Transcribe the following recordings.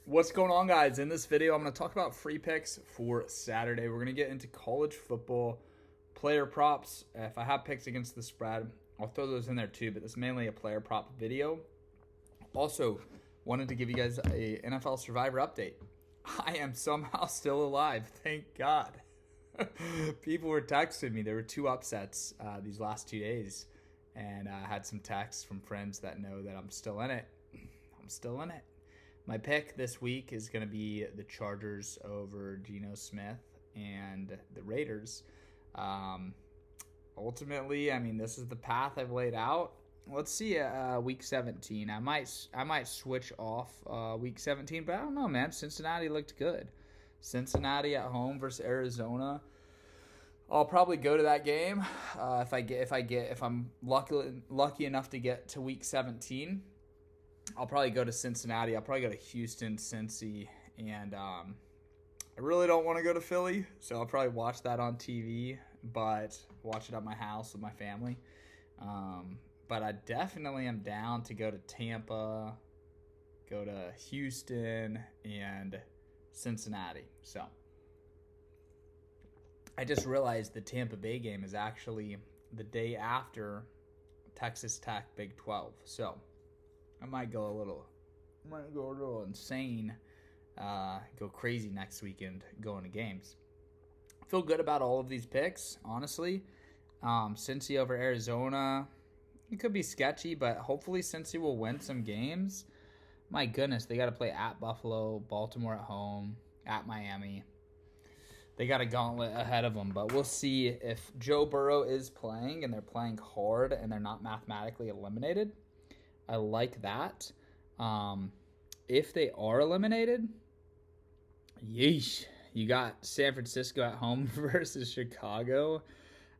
What's going on, guys? In this video, I'm going to talk about free picks for Saturday. We're going to get into college football player props. If I have picks against the spread, I'll throw those in there too, but this is mainly a player prop video. Also, wanted to give you guys a NFL Survivor update. I am somehow still alive. Thank God. People were texting me. There were two upsets these last 2 days, and I had some texts from friends that know that I'm still in it. I'm still in it. My pick this week is going to be the Chargers over Geno Smith and the Raiders. Ultimately, I mean, this is the path I've laid out. Let's see week 17. I might switch off week 17, but I don't know, man. Cincinnati looked good. Cincinnati at home versus Arizona. I'll probably go to that game if I'm lucky enough to get to week 17. I'll probably go to Cincinnati. I'll probably go to Houston, Cincy, and I really don't want to go to Philly, so I'll probably watch that on TV, but watch it at my house with my family. But I definitely am down to go to Tampa, go to Houston, and Cincinnati. So I just realized the Tampa Bay game is actually the day after Texas Tech Big 12. So I might go a little insane, go crazy next weekend going to games. I feel good about all of these picks, honestly. Cincy over Arizona, it could be sketchy, but hopefully Cincy will win some games. My goodness, they got to play at Buffalo, Baltimore at home, at Miami. They got a gauntlet ahead of them, but we'll see if Joe Burrow is playing and they're playing hard and they're not mathematically eliminated. I like that. If they are eliminated, yeesh. You got San Francisco at home versus Chicago.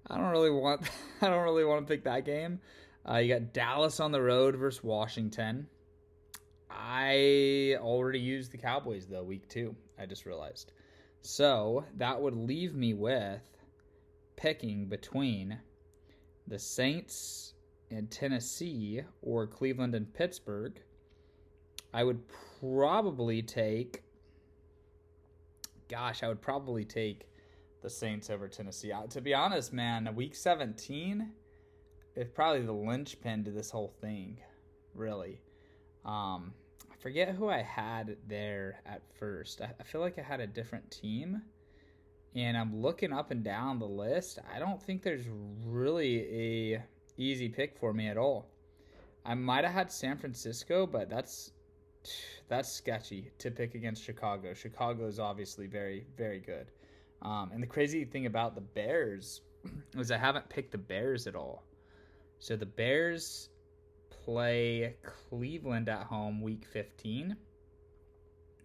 I don't really want to pick that game. You got Dallas on the road versus Washington. I already used the Cowboys though, week 2. I just realized. So that would leave me with picking between the Saints and Tennessee or Cleveland and Pittsburgh. I would probably take the Saints over Tennessee. To be honest, man, week 17 is probably the linchpin to this whole thing, really. I forget who I had there at first. I feel like I had a different team, and I'm looking up and down the list. I don't think there's really a easy pick for me at all. I might have had San Francisco, but that's sketchy to pick against Chicago. Chicago is obviously very, very good. And the crazy thing about the Bears is I haven't picked the Bears at all. So the Bears play Cleveland at home week 15.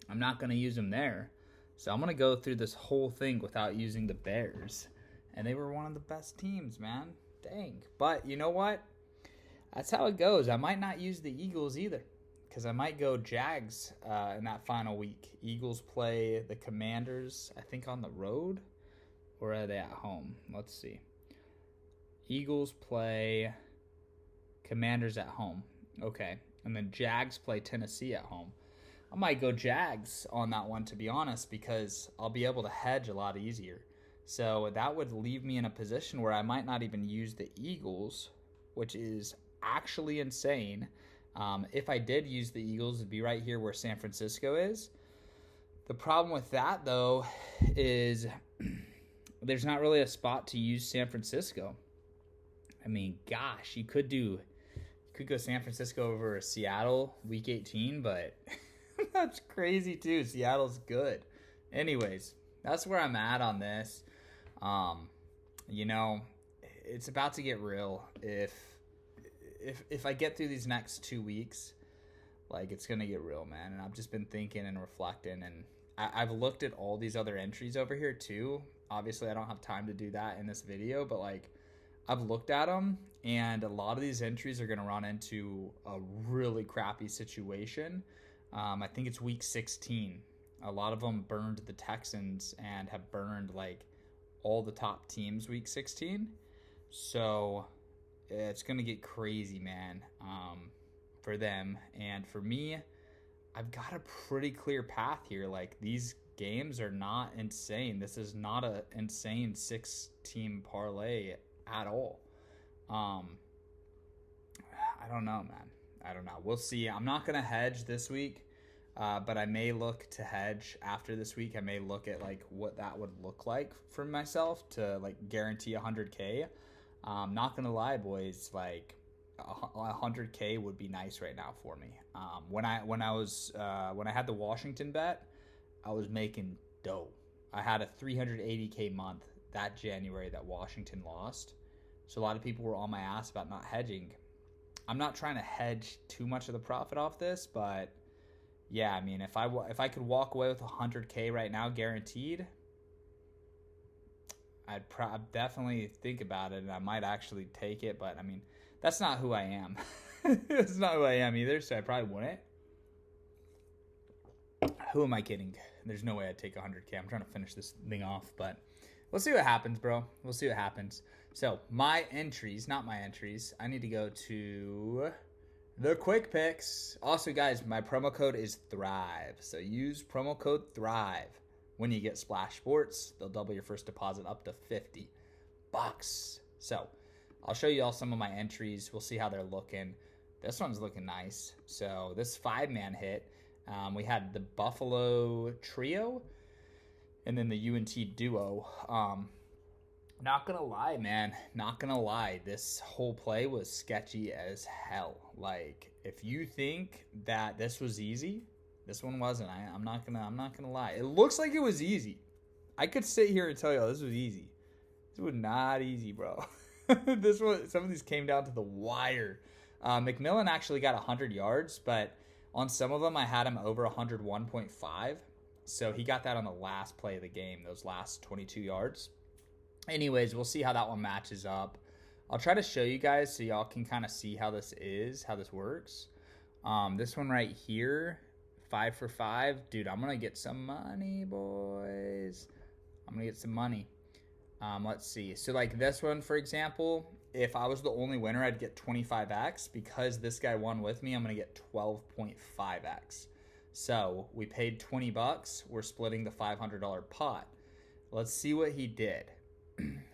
I'm not going to use them there. So I'm going to go through this whole thing without using the Bears. And they were one of the best teams, man. Dang. But you know what? That's how it goes. I might not use the Eagles either, because I might go Jags in that final week. Eagles play the Commanders, I think, on the road, or are they at home? Let's see. Eagles play Commanders at home. Okay. And then Jags play Tennessee at home. I might go Jags on that one, to be honest, because I'll be able to hedge a lot easier. So that would leave me in a position where I might not even use the Eagles, which is actually insane. If I did use the Eagles, it'd be right here where San Francisco is. The problem with that, though, is there's not really a spot to use San Francisco. I mean, gosh, you could go San Francisco over Seattle week 18, but that's crazy too. Seattle's good. Anyways, that's where I'm at on this. It's about to get real. If I get through these next 2 weeks, like, it's gonna get real, man. And I've just been thinking and reflecting, and I've looked at all these other entries over here too. Obviously, I don't have time to do that in this video, but like, I've looked at them, and a lot of these entries are gonna run into a really crappy situation. I think it's week 16. A lot of them burned the Texans and have burned like all the top teams week 16. So it's going to get crazy, man, for them. And for me, I've got a pretty clear path here. Like, these games are not insane. This is not a insane 6-team parlay at all. I don't know, man. I don't know. We'll see. I'm not going to hedge this week, but I may look to hedge after this week. I may look at like what that would look like for myself to like guarantee 100K. Not going to lie, boys, like 100K would be nice right now for me. When I had the Washington bet, I was making dough. I had a 380K month that January that Washington lost. So a lot of people were on my ass about not hedging. I'm not trying to hedge too much of the profit off this, but yeah, I mean, if I could walk away with 100K right now guaranteed, I'd definitely think about it, and I might actually take it. But I mean, that's not who I am. That's not who I am either, so I probably wouldn't. Who am I kidding? There's no way I'd take 100K. I'm trying to finish this thing off, but we'll see what happens, bro. We'll see what happens. So my entries, not my entries. I need to go to the quick picks. Also, guys, my promo code is Thrive. So use promo code Thrive when you get Splash Sports. They'll double your first deposit up to $50. So I'll show you all some of my entries. We'll see how they're looking. This one's looking nice. So this 5-man hit. We had the Buffalo Trio and then the UNT Duo. Not gonna lie, man. Not gonna lie. This whole play was sketchy as hell. Like, if you think that this was easy, this one wasn't. I'm not gonna lie. It looks like it was easy. I could sit here and tell you, oh, this was easy. This was not easy, bro. Some of these came down to the wire. McMillan actually got 100 yards, but on some of them I had him over 101.5. So he got that on the last play of the game, those last 22 yards. Anyways, we'll see how that one matches up. I'll try to show you guys so y'all can kind of see how this works. This one right here, 5 for 5. Dude, I'm going to get some money, boys. I'm going to get some money. Let's see. So like this one, for example, if I was the only winner, I'd get 25x. Because this guy won with me, I'm going to get 12.5x. So we paid $20. We're splitting the $500 pot. Let's see what he did.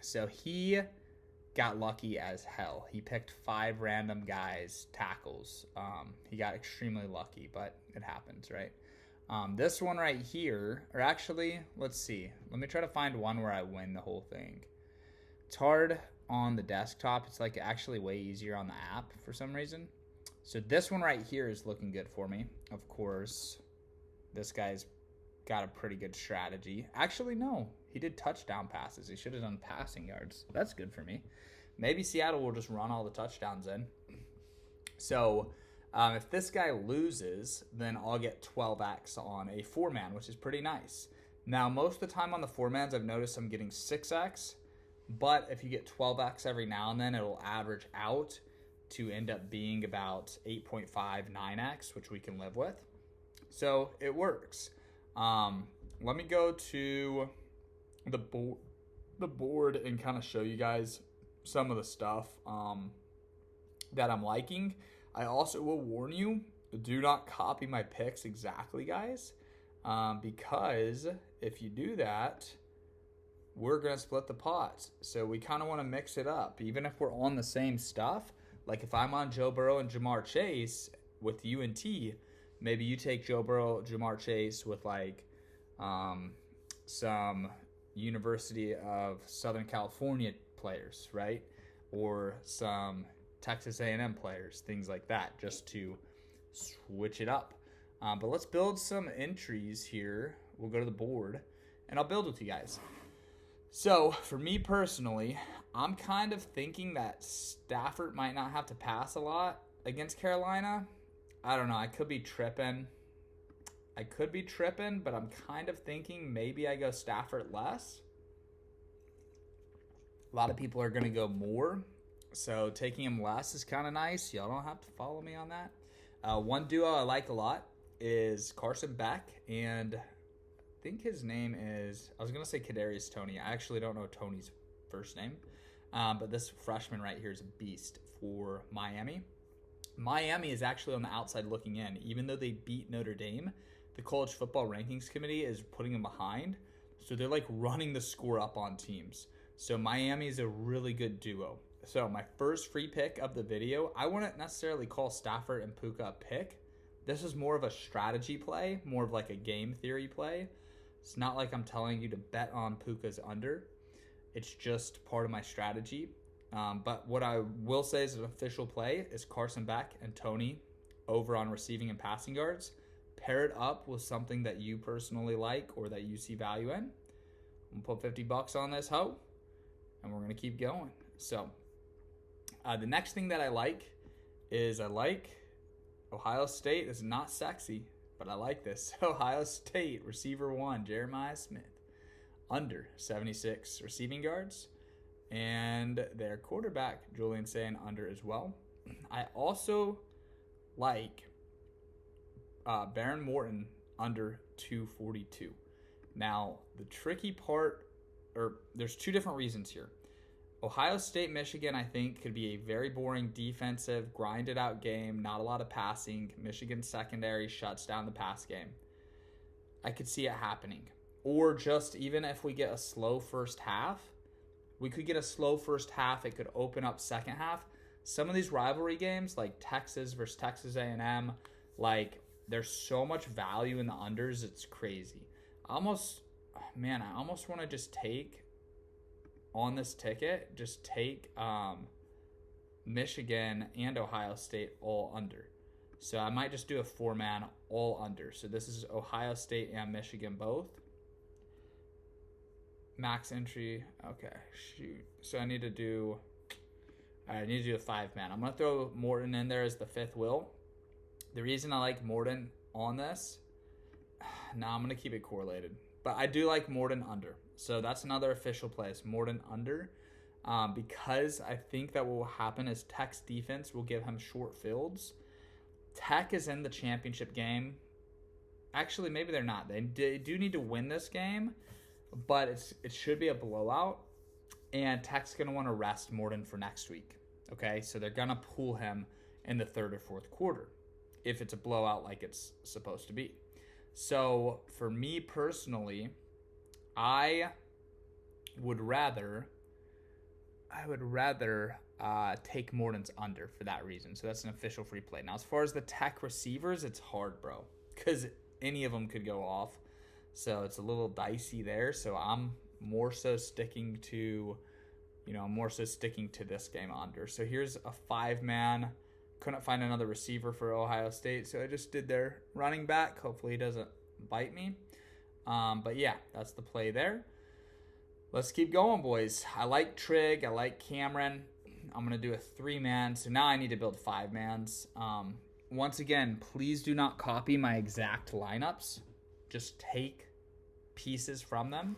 So he got lucky as hell. He picked 5 random guys, tackles. He got extremely lucky, but it happens, right? This one right here, or actually, let's see. Let me try to find one where I win the whole thing. It's hard on the desktop. It's like actually way easier on the app for some reason. So this one right here is looking good for me. Of course, this guy's got a pretty good strategy. Actually, no. He did touchdown passes. He should have done passing yards. That's good for me. Maybe Seattle will just run all the touchdowns in. So if this guy loses, then I'll get 12x on a 4-man, which is pretty nice. Now, most of the time on the 4-mans, I've noticed I'm getting 6x. But if you get 12x every now and then, it'll average out to end up being about 8.5, 9x, which we can live with. So it works. Let me go to the board and kind of show you guys some of the stuff that I'm liking. I also will warn you, do not copy my picks exactly, guys, because if you do that, we're going to split the pots. So we kind of want to mix it up. Even if we're on the same stuff, like if I'm on Joe Burrow and Jamar Chase with UNT, maybe you take Joe Burrow, Jamar Chase with like some University of Southern California players, right? Or some Texas A&M players, things like that, just to switch it up. But let's build some entries here. We'll go to the board, and I'll build with you guys. So, for me personally, I'm kind of thinking that Stafford might not have to pass a lot against Carolina. I don't know. I could be tripping, but I'm kind of thinking maybe I go Stafford less. A lot of people are going to go more, so taking him less is kind of nice. Y'all don't have to follow me on that. One duo I like a lot is Carson Beck, and I think his name is, I was going to say Kadarius Toney. I actually don't know Tony's first name, but this freshman right here is a beast for Miami. Miami is actually on the outside looking in. Even though they beat Notre Dame, the College Football Rankings Committee is putting them behind. So they're like running the score up on teams. So Miami is a really good duo. So my first free pick of the video, I wouldn't necessarily call Stafford and Puka a pick. This is more of a strategy play, more of like a game theory play. It's not like I'm telling you to bet on Puka's under. It's just part of my strategy. But what I will say is an official play is Carson Beck and Tony over on receiving and passing yards. Pair it up with something that you personally like or that you see value in. I'm going to put $50 on this hoe, and we're going to keep going. So the next thing that I like is Ohio State. This is not sexy, but I like this. Ohio State receiver 1, Jeremiah Smith, under 76 receiving yards. And their quarterback, Julian Sayin, under as well. I also like Baron Morton under 242. Now, the tricky part, or there's two different reasons here. Ohio State, Michigan, I think, could be a very boring defensive, grinded out game, not a lot of passing. Michigan's secondary shuts down the pass game. I could see it happening. Or just even if we get a slow first half, we could get a slow first half. It could open up second half. Some of these rivalry games, like Texas versus Texas A&M, like there's so much value in the unders. It's crazy. I almost want to just take on this ticket, just take Michigan and Ohio State all under. So I might just do a 4-man all under. So this is Ohio State and Michigan both. Max entry. Okay, shoot. So I need to do a 5-man. I'm going to throw Morton in there as the fifth will. The reason I like Morton on this, now I'm going to keep it correlated. But I do like Morton under. So that's another official place, Morton under. Because I think that what will happen is Tech's defense will give him short fields. Tech is in the championship game. Actually, maybe they're not. They do need to win this game, but it should be a blowout. And Tech's going to want to rest Morton for next week. Okay, so they're going to pull him in the third or fourth quarter if it's a blowout like it's supposed to be. So for me personally, I would rather take Morton's under for that reason. So that's an official free play. Now, as far as the Tech receivers, it's hard, bro, because any of them could go off. So it's a little dicey there. So I'm more so sticking to this game under. So here's a 5-man. Couldn't find another receiver for Ohio State, so I just did their running back. Hopefully he doesn't bite me. But yeah, that's the play there. Let's keep going, boys. I like Trig. I like Cameron. I'm going to do a 3-man. So now I need to build 5-mans. Once again, please do not copy my exact lineups. Just take pieces from them.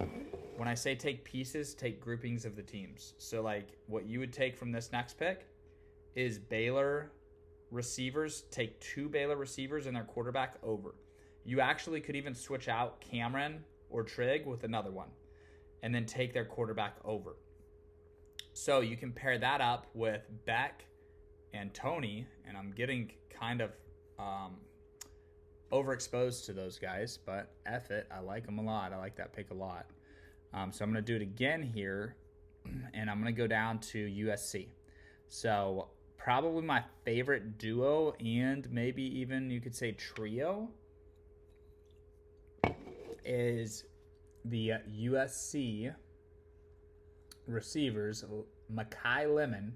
When I say take pieces, take groupings of the teams. So like what you would take from this next pick is Baylor receivers. Take 2 Baylor receivers and their quarterback over. You actually could even switch out Cameron or Trig with another one and then take their quarterback over. So you can pair that up with Beck and Tony, and I'm getting kind of overexposed to those guys, but F it. I like them a lot. I like that pick a lot. So I'm going to do it again here, and I'm going to go down to USC. So probably my favorite duo, and maybe even you could say trio, is the USC receivers, Makai Lemon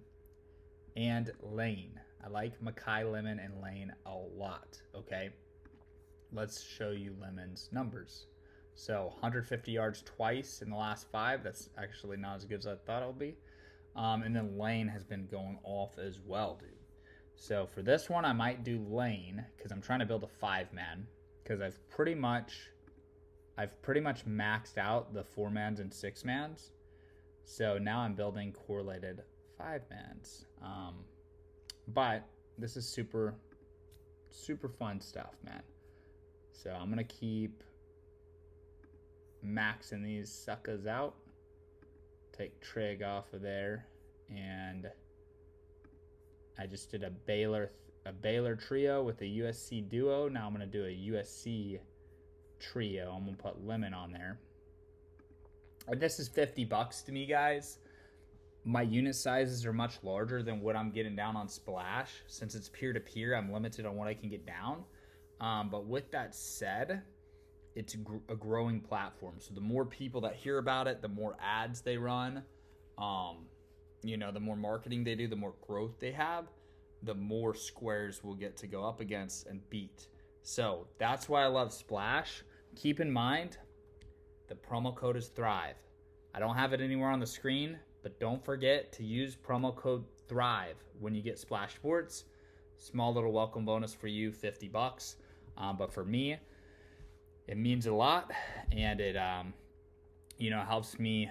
and Lane. I like Makai Lemon and Lane a lot, okay? Let's show you Lemon's numbers. So 150 yards twice in the last 5. That's actually not as good as I thought it would be. And then Lane has been going off as well, dude. So for this one, I might do Lane because I'm trying to build a 5-man because I've pretty much maxed out the 4-mans and 6-mans. So now I'm building correlated 5-mans. But this is super, super fun stuff, man. So I'm going to keep maxing these suckers out. Take Trig off of there. And I just did a Baylor a Baylor trio with a USC duo. Now I'm going to do a USC trio. I'm going to put lemon on there. And this is $50 to me, guys. My unit sizes are much larger than what I'm getting down on Splash. Since it's peer-to-peer, I'm limited on what I can get down. But with that said, it's a growing platform. So the more people that hear about it, the more ads they run, the more marketing they do, the more growth they have, the more squares we'll get to go up against and beat. So that's why I love Splash. Keep in mind, the promo code is Thrive. I don't have it anywhere on the screen, but don't forget to use promo code Thrive when you get Splash Sports. Small little welcome bonus for you, $50. But for me, it means a lot, and it helps me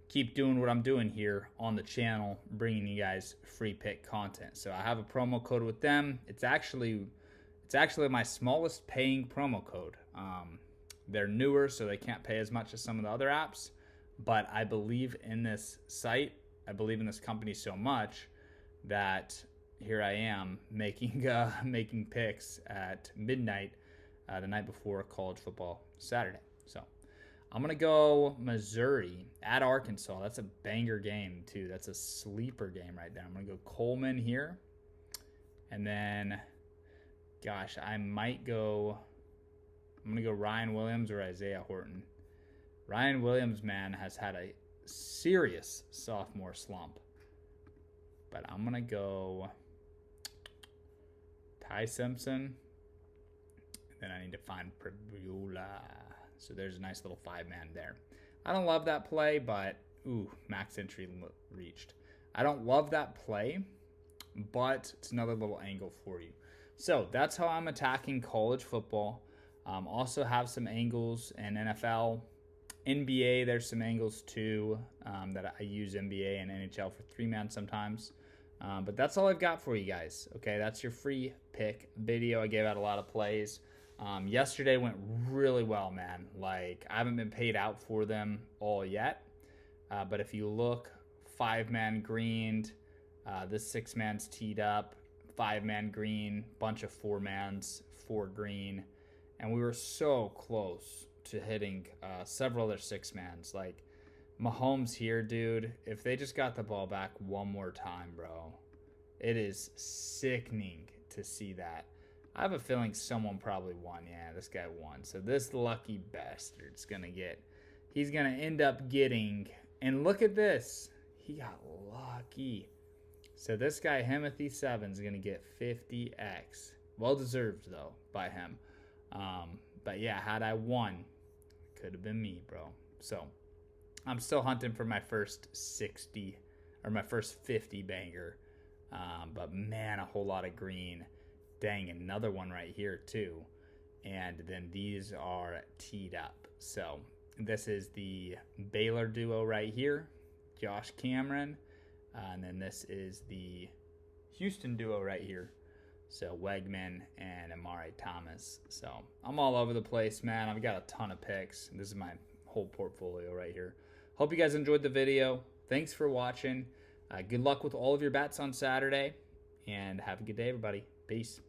keep doing what I'm doing here on the channel, bringing you guys free pick content. So I have a promo code with them. It's actually my smallest paying promo code. They're newer, so they can't pay as much as some of the other apps. But I believe in this site. I believe in this company so much that here I am making picks at midnight the night before college football Saturday. So I'm going to go Missouri at Arkansas. That's a banger game, too. That's a sleeper game right there. I'm going to go Coleman here. And then, gosh, I'm going to go Ryan Williams or Isaiah Horton. Ryan Williams, man, has had a serious sophomore slump. But I'm going to go Ty Simpson. Then I need to find Pribula. So there's a nice little 5-man there. I don't love that play, but, max entry reached. I don't love that play, but it's another little angle for you. So that's how I'm attacking college football. Also have some angles in NFL. NBA, there's some angles too that I use NBA and NHL for 3-man sometimes. But that's all I've got for you guys. Okay, that's your free pick video. I gave out a lot of plays. Yesterday went really well, man. Like, I haven't been paid out for them all yet. But if you look, 5-man greened. This 6-man's teed up. 5-man green. Bunch of 4-mans, 4 green. And we were so close to hitting several other 6-mans. Like, Mahomes here, dude, if they just got the ball back one more time, bro, it is sickening to see that. I have a feeling someone probably won. Yeah, this guy won. So this lucky bastard's he's going to end up getting, and look at this. He got lucky. So this guy, Himothy 7, is going to get 50x. Well-deserved, though, by him. But yeah, had I won, could have been me, bro. So I'm still hunting for my first 60 or my first 50 banger. But man, a whole lot of green. Dang, another one right here too. And then these are teed up. So this is the Baylor duo right here, Josh Cameron. And then this is the Houston duo right here. So Wegman and Amari Thomas. So I'm all over the place, man. I've got a ton of picks. This is my whole portfolio right here. Hope you guys enjoyed the video. Thanks for watching. Good luck with all of your bets on Saturday. And have a good day, everybody. Peace.